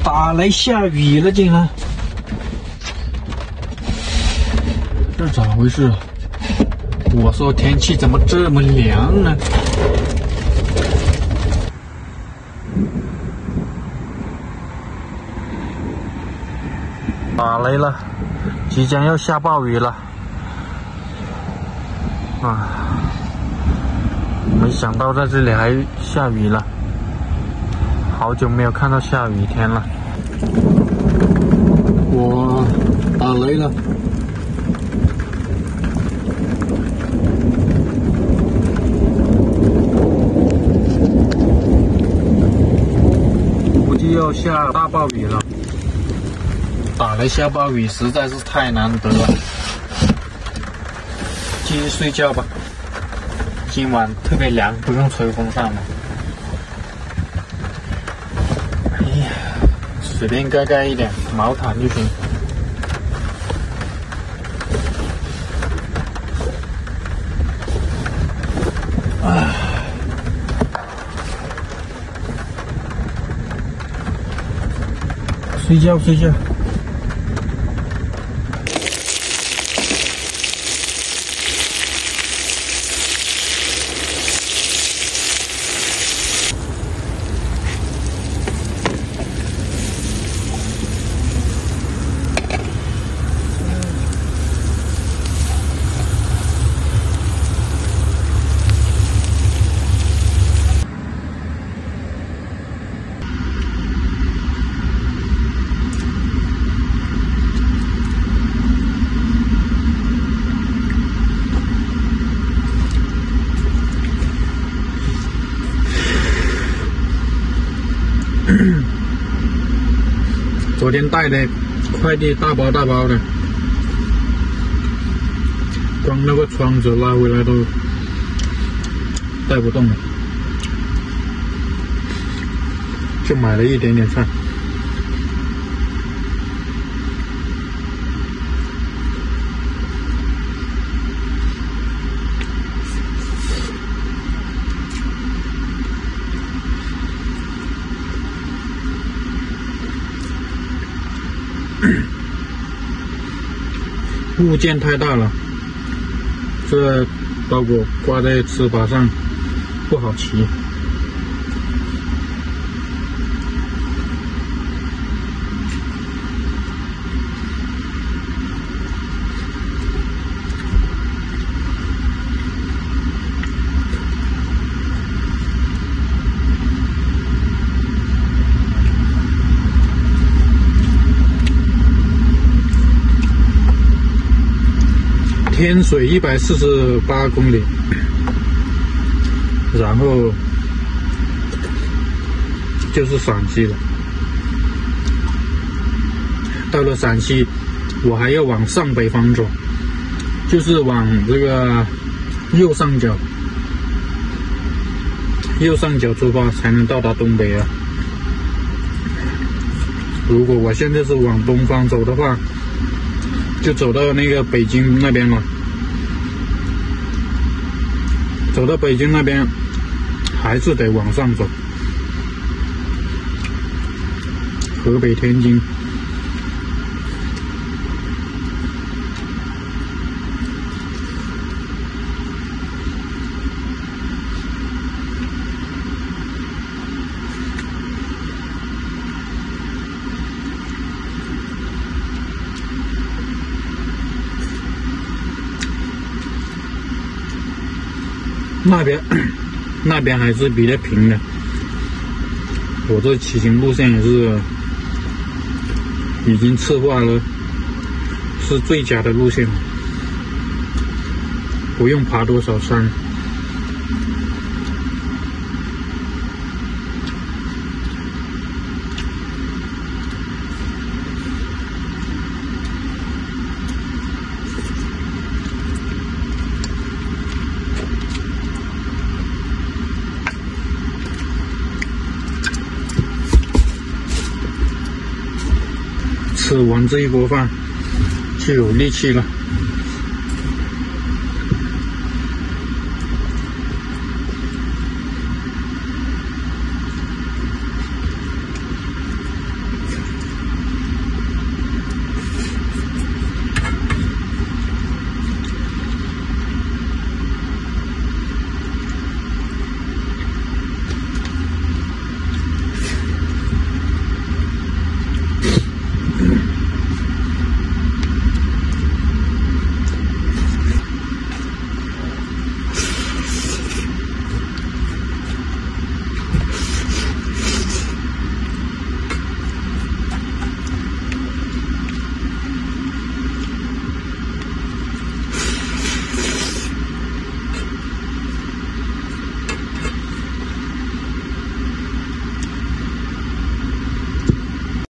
打雷下雨了，竟然！这咋回事？我说天气怎么这么凉呢？打雷了，即将要下暴雨了。啊！没想到在这里还下雨了，好久没有看到下雨天了。我打雷了。估计要下大暴雨了。打雷下暴雨实在是太难得了。继续睡觉吧，今晚特别凉，不用吹风扇了。哎呀，随便盖一点毛毯就行。啊，睡觉。昨天带的快递大包的，光那个窗子拉回来都带不动了，就买了一点点菜。物件太大了，这包裹挂在翅膀上不好骑。天水148公里，然后就是陕西了。到了陕西，我还要往上北方走，就是往这个右上角出发，才能到达东北啊。如果我现在是往东方走的话，就走到那个北京那边了。走到北京那边，还是得往上走，河北、天津。那边还是比较平的，我这骑行路线也是已经策划了，是最佳的路线，不用爬多少山。吃完这一锅饭就有力气了。